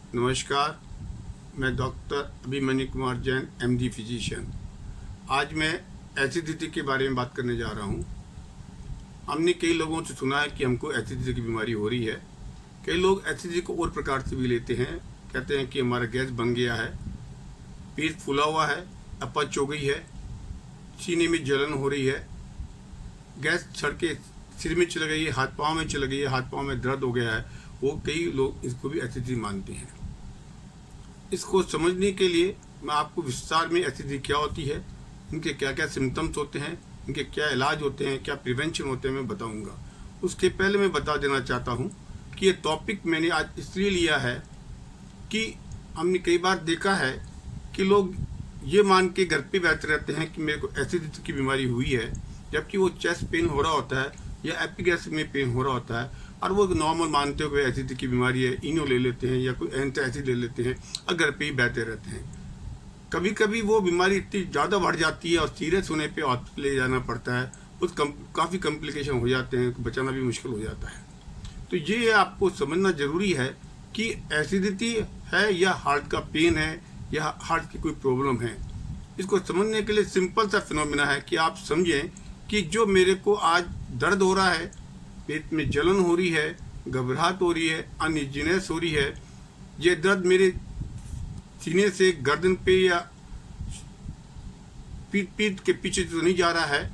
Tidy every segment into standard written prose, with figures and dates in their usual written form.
नमस्कार, मैं doctor Abhimanyu Kumar Jain MD physician. आज मैं एसिडिटी के बारे में बात करने जा रहा हूँ। हमने कई लोगों से सुना है कि हमको एसिडिटी की बीमारी हो रही है। कई लोग एसिडिटी को और प्रकार से भी लेते हैं, कहते हैं कि हमारा गैस बन गया है, पेट फूला हुआ है, अपच हो गई है, सीने में जलन हो रही है, गैस चढ़ के सिर में चल गई है, हाथ पाँव में चल गई है, हाथ पाँव में दर्द हो गया है। वो कई लोग इसको भी एसिडिटी मानते हैं। इसको समझने के लिए मैं आपको विस्तार में एसिडिटी क्या होती है, इनके क्या क्या सिम्टम्स होते हैं, इनके क्या इलाज होते हैं, क्या प्रिवेंशन होते हैं, मैं बताऊंगा। उसके पहले मैं बता देना चाहता हूं कि ये टॉपिक मैंने आज इसलिए लिया है कि हमने कई बार देखा है कि लोग ये मान के घर पे बैठे रहते हैं कि मेरे को एसिडिटी की बीमारी हुई है, जबकि वो चेस्ट पेन हो रहा होता है या एपिगैस्ट्रिक में पेन हो रहा होता है, और वो नॉर्मल मानते हुए एसिडिटी की बीमारी है, इनो ले लेते हैं या कोई एंटासिड ले लेते हैं और घर पे ही बैठे रहते हैं। कभी कभी वो बीमारी इतनी ज़्यादा बढ़ जाती है और सीरियस होने पे हॉस्पिटल ले जाना पड़ता है, उस काफ़ी कॉम्प्लिकेशन हो जाते हैं, बचाना भी मुश्किल हो जाता है। तो ये आपको समझना ज़रूरी है कि एसिडिटी है या हार्ट का पेन है या हार्ट की कोई प्रॉब्लम है। इसको समझने के लिए सिंपल सा फिनोमिना है कि आप समझें कि जो मेरे को आज दर्द हो रहा है, पेट में जलन हो रही है, घबराहट हो रही है, अनइजीनेस हो रही है, ये दर्द मेरे सीने से गर्दन पे या पीठ के पीछे तो नहीं जा रहा है,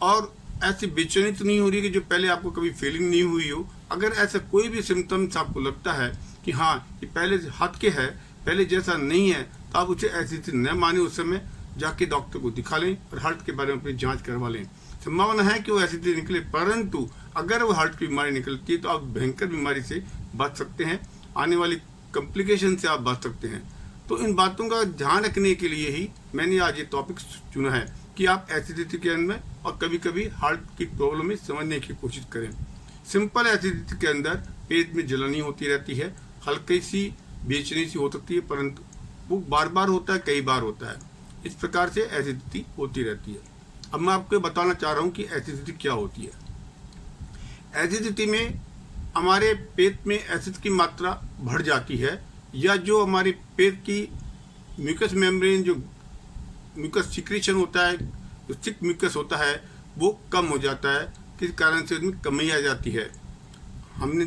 और ऐसी बेचैनी तो नहीं हो रही कि जो पहले आपको कभी फीलिंग नहीं हुई हो। अगर ऐसा कोई भी सिम्टम्स आपको लगता है कि हाँ ये पहले से हट के है, पहले जैसा नहीं है, तो आप उसे ऐसी न माने, उस समय जाके डॉक्टर को दिखा लें और हार्ट के बारे में अपनी जांच करवा लें। संभावना है कि वो एसिडिटी निकले, परंतु अगर वो हार्ट की बीमारी निकलती है तो आप भयंकर बीमारी से बच सकते हैं, आने वाली कॉम्प्लिकेशन से आप बच सकते हैं। तो इन बातों का ध्यान रखने के लिए ही मैंने आज ये टॉपिक चुना है कि आप एसिडिटी के अंदर और कभी कभी हार्ट की प्रॉब्लम में समझने की कोशिश करें। सिंपल एसिडिटी के अंदर पेट में जलनी होती रहती है, हल्की सी बेचैनी सी हो सकती है, परंतु वो बार बार होता है, कई बार होता है। इस प्रकार से एसिडिटी होती रहती है। अब मैं आपको बताना चाह रहा हूँ कि एसिडिटी क्या होती है। एसिडिटी में हमारे पेट में एसिड की मात्रा बढ़ जाती है, या जो हमारे पेट की म्यूकस मेम्ब्रेन, जो म्यूकस सिक्रीशन होता है, जो थिक म्यूकस होता है, वो कम हो जाता है। किस कारण से उसमें कमी आ जाती है। हमने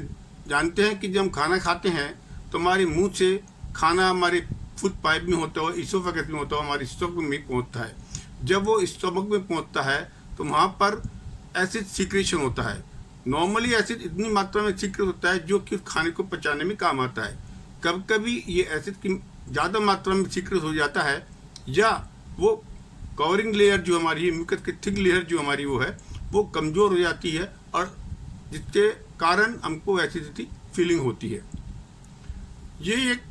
जानते हैं कि जब हम खाना खाते हैं तो हमारे मुंह से खाना हमारे फूड पाइप में होता है, इसोफेगस में होता है, हमारे स्टमक में पहुंचता है। जब वो स्टमक में पहुंचता है तो वहाँ पर एसिड सिक्रेशन होता है। नॉर्मली एसिड इतनी मात्रा में सिक्रेट होता है जो कि खाने को पचाने में काम आता है। कभी कभी ये एसिड की ज़्यादा मात्रा में सिक्रेट हो जाता है, या वो कवरिंग लेयर जो हमारी म्यूकस की थिक लेयर जो हमारी वो है, वो कमज़ोर हो जाती है, और जिसके कारण हमको एसिडिटी फीलिंग होती है। ये एक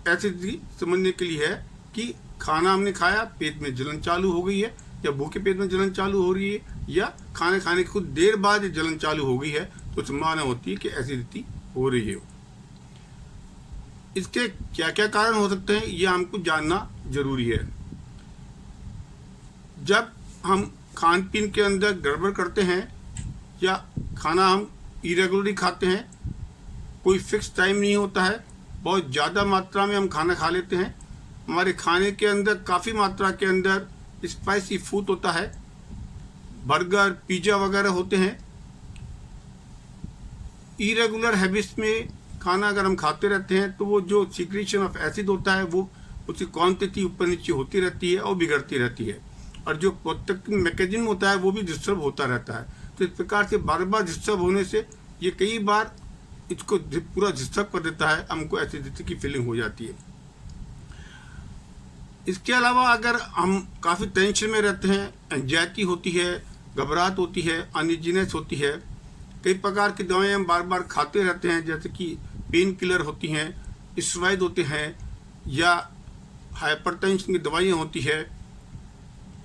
एसिडिटी समझने के लिए है कि खाना हमने खाया, पेट में जलन चालू हो गई है, या भूखे पेट में जलन चालू हो रही है, या खाने खाने के कुछ देर बाद जलन चालू हो गई है, तो संभावना होती है कि एसिडिटी हो रही है। इसके क्या क्या कारण हो सकते हैं, यह हमको जानना जरूरी है। जब हम खान पीन के अंदर गड़बड़ करते हैं या खाना हम इरेगुलरली खाते हैं, कोई फिक्स टाइम नहीं होता है, बहुत ज़्यादा मात्रा में हम खाना खा लेते हैं, हमारे खाने के अंदर काफ़ी मात्रा के अंदर स्पाइसी फूड होता है, बर्गर पिज़्ज़ा वगैरह होते हैं। इरेगुलर हैबिट्स में खाना अगर हम खाते रहते हैं तो वो जो सिक्रीशन ऑफ एसिड होता है, वो उसकी क्वांटिटी ऊपर नीचे होती रहती है और बिगड़ती रहती है, और जो प्रोटेक्टिंग मैकेनिज्म होता है वो भी डिस्टर्ब होता रहता है। तो इस प्रकार से बार बार डिस्टर्ब होने से ये कई बार इसको पूरा डिस्टर्ब कर देता है, हमको एसिडिटी की फीलिंग हो जाती है। इसके अलावा अगर हम काफ़ी टेंशन में रहते हैं, एंजाइटी होती है, घबराहट होती है, अनइजीनेस होती है, कई प्रकार की दवाएं हम बार बार खाते रहते हैं, जैसे कि पेन किलर होती हैं, स्टेरॉइड होते हैं, या हाइपरटेंशन की दवाइयाँ होती है,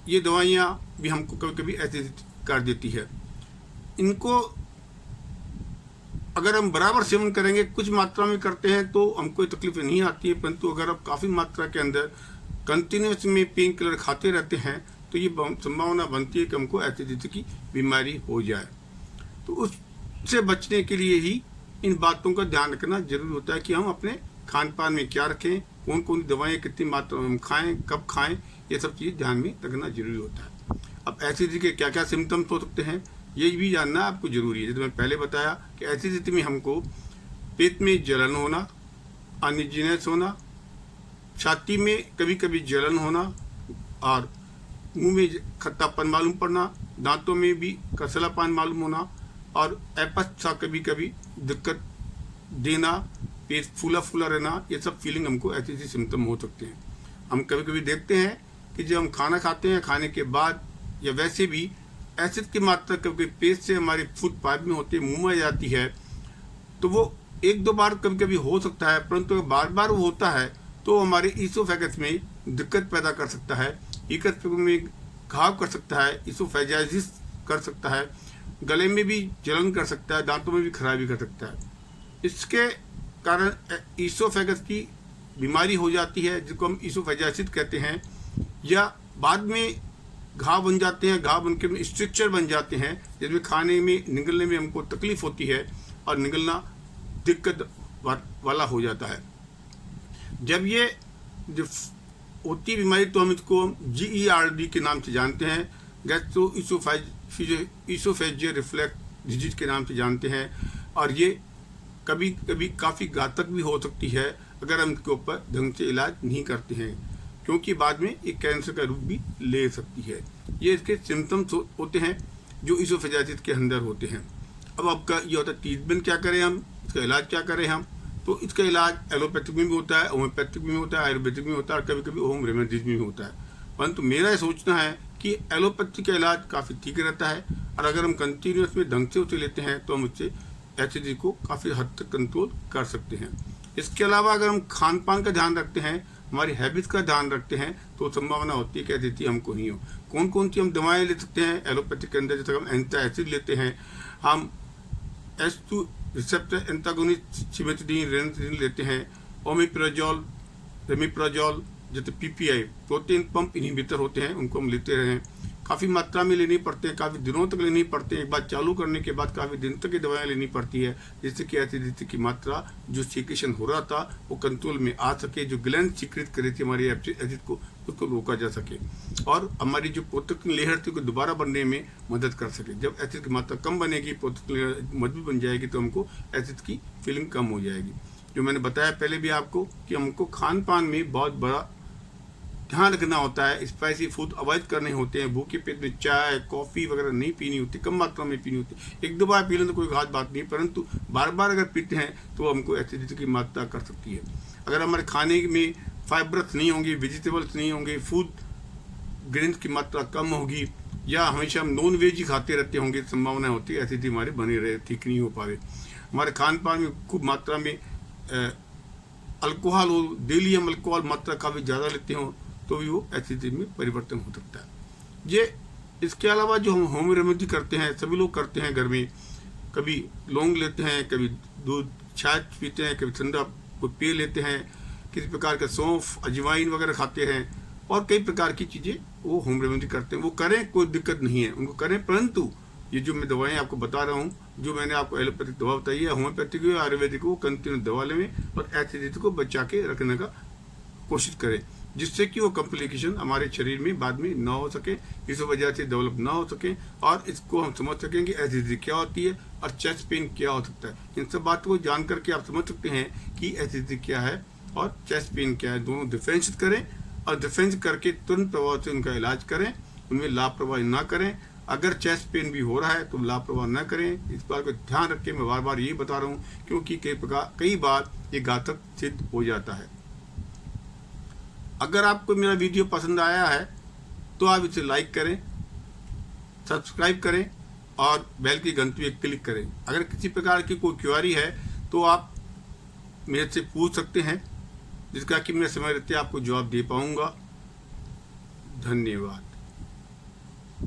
ये दवाइयाँ भी हमको कभी कभी एसिडिटी कर देती है। इनको अगर हम बराबर सेवन करेंगे, कुछ मात्रा में करते हैं, तो हमको तकलीफ नहीं आती है, परंतु अगर आप काफ़ी मात्रा के अंदर कंटिन्यूस में पेन किलर खाते रहते हैं तो ये संभावना बनती है कि हमको एसिडिटी की बीमारी हो जाए। तो उससे बचने के लिए ही इन बातों का ध्यान रखना जरूरी होता है कि हम अपने खान पान में क्या रखें, कौन कौन सी दवाएँ कितनी मात्रा में खाएँ, कब खाएँ, ये सब चीज़ ध्यान में रखना जरूरी होता है। अब एसिडिटी के क्या क्या सिम्टम्स हो सकते हैं ये भी जानना आपको जरूरी है। जैसे मैं पहले बताया कि एसिडिटी में हमको पेट में जलन होना, अनइजीनेस होना, छाती में कभी कभी जलन होना और मुंह में खट्टापन मालूम पड़ना, दांतों में भी कसलापन मालूम होना और एपस सा कभी कभी दिक्कत देना, पेट फूला फूला रहना, ये सब फीलिंग हमको एसिडिटी सिम्टम हो सकते हैं। हम कभी कभी देखते हैं कि जब हम खाना खाते हैं, खाने के बाद या वैसे भी एसिड की मात्रा कभी पेट से हमारे फूड पाइप में होते मुंह में जाती है, तो वो एक दो बार कभी कभी हो सकता है, परंतु बार बार वो होता है तो हमारे ईसोफेगस में दिक्कत पैदा कर सकता है, ईसोफेगस में घाव कर सकता है, ईसोफेजाइटिस कर सकता है, गले में भी जलन कर सकता है, दांतों में भी खराबी कर सकता है। इसके कारण ईसोफेगस की बीमारी हो जाती है जिसको हम ईसोफेजाइटिस कहते हैं, या बाद में घाव बन जाते हैं, घाव बनकर में स्ट्रक्चर बन जाते हैं जिसमें खाने में निगलने में हमको तकलीफ होती है और निगलना दिक्कत वाला हो जाता है। जब ये जो होती बीमारी तो हम इसको GERD के नाम से जानते हैं, गैस्ट्रो ईसोफेजियल रिफ्लक्स डिजीज के नाम से जानते हैं, और ये कभी कभी काफ़ी घातक भी हो सकती है अगर हम इसके ऊपर ढंग से इलाज नहीं करते हैं, क्योंकि बाद में एक कैंसर का रूप भी ले सकती है। ये इसके सिम्टम्स होते हैं जो ईसोफेजाइटिस के अंदर होते हैं। अब आपका ये होता है ट्रीटमेंट क्या करें हम, इसका इलाज क्या करें हम, तो इसका इलाज एलोपैथिक में भी होता है, होम्योपैथिक में होता है, आयुर्वेदिक में होता है और कभी कभी होम रेमेडीज में भी होता है। परंतु मेरा ये सोचना है कि एलोपैथी का इलाज काफ़ी ठीक रहता है और अगर हम कंटिन्यूस में ढंग से उसे लेते हैं तो हम उससे एसिडिटी को काफ़ी हद तक कंट्रोल कर सकते हैं। इसके अलावा अगर हम खान पान का ध्यान रखते हैं, हमारी हैबिट्स का ध्यान रखते हैं, तो संभावना होती है कि एसिडिटी हमको ही हो। कौन कौन सी हम दवाएं ले सकते हैं एलोपैथिक के अंदर, जैसे हम एंटासिड लेते हैं, हम H2 रिसेप्टर एंटागोनिस्ट सिमेट्रिडीन रेनिट्रिन लेते हैं, ओमेप्राजोल, रेमिप्राजोल, जैसे PPI प्रोटीन पंप इनहिबिटर होते हैं, उनको हम लेते रहें। काफ़ी मात्रा में लेनी पड़ते हैं, काफ़ी दिनों तक लेनी पड़ते हैं, एक बार चालू करने के बाद काफ़ी दिन तक ये दवाएं लेनी पड़ती है, जिससे कि एसिडिटी की मात्रा जो सीक्रेशन हो रहा था वो कंट्रोल में आ सके, जो ग्लैंड सीक्रेट कर रही थी हमारी एसिड को, उसको रोका जा सके और हमारी जो प्रोटीन लेयर थी उसको दोबारा बनने में मदद कर सके। जब एसिड की मात्रा कम बनेगी, प्रोटीन लेयर मजबूत बन जाएगी, तो हमको एसिड की फीलिंग कम हो जाएगी। जो मैंने बताया पहले भी आपको कि हमको खान पान में बहुत बड़ा ध्यान रखना होता है, स्पाइसी फूड अवॉइड करने होते हैं, भूखे पेट में चाय कॉफ़ी वगैरह नहीं पीनी होती, कम मात्रा में पीनी होती। एक दो बार पी लें तो कोई खास बात नहीं, परंतु बार बार अगर पीते हैं तो हमको एसिडिटी की मात्रा कर सकती है। अगर हमारे खाने में फाइबर्स नहीं होंगे, वेजिटेबल्स नहीं होंगे, फूड ग्रेन्स की मात्रा कम होगी, या हमेशा हम नॉन वेज ही खाते रहते होंगे, संभावना होती है एसिडिटी हमारे बनी रहे, ठीक नहीं हो पाए। हमारे खान पान में खूब मात्रा में अल्कोहल हो, डेली हम अल्कोहल मात्रा काफ़ी ज़्यादा लेते हो तो भी वो एसिडिटी में परिवर्तन हो सकता है। ये इसके अलावा जो हम होम रेमेडी करते हैं, सभी लोग करते हैं घर में, कभी लौंग लेते हैं, कभी दूध चाय पीते हैं, कभी ठंडा पेय लेते हैं, किसी प्रकार का सौंफ अजवाइन वगैरह खाते हैं और कई प्रकार की चीज़ें वो होम रेमेडी करते हैं। वो करें, कोई दिक्कत नहीं है, उनको करें, परंतु ये जो मैं दवाएं आपको बता रहा हूँ, जो मैंने आपको एलोपैथिक दवा बताई है, होम्योपैथिक हो, आयुर्वेदिक हो, कंटिन्यू दवा लें और एसिडिटी को बचा के रखने का कोशिश करें, जिससे कि वो कॉम्प्लिकेशन हमारे शरीर में बाद में ना हो सके, इस वजह से डेवलप ना हो सके और इसको हम समझ सकें कि एसिडिटी क्या होती है और चेस्ट पेन क्या हो सकता है। इन सब बातों को जान करके आप समझ सकते हैं कि एसिडिटी क्या है और चेस्ट पेन क्या है। दोनों डिफरेंशिएट करें और डिफरेंस करके तुरंत प्रभाव से उनका इलाज करें, उनमें लापरवाही ना करें। अगर चेस्ट पेन भी हो रहा है तो लापरवाह न करें, इस बात को ध्यान रख के मैं बार बार यही बता रहा हूँ, क्योंकि कई बार ये घातक सिद्ध हो जाता है। अगर आपको मेरा वीडियो पसंद आया है तो आप इसे लाइक करें, सब्सक्राइब करें और बेल की घंटी पे क्लिक करें। अगर किसी प्रकार की कोई क्वेरी है तो आप मेरे से पूछ सकते हैं, जिसका कि मैं समय रहते आपको जवाब दे पाऊंगा। धन्यवाद।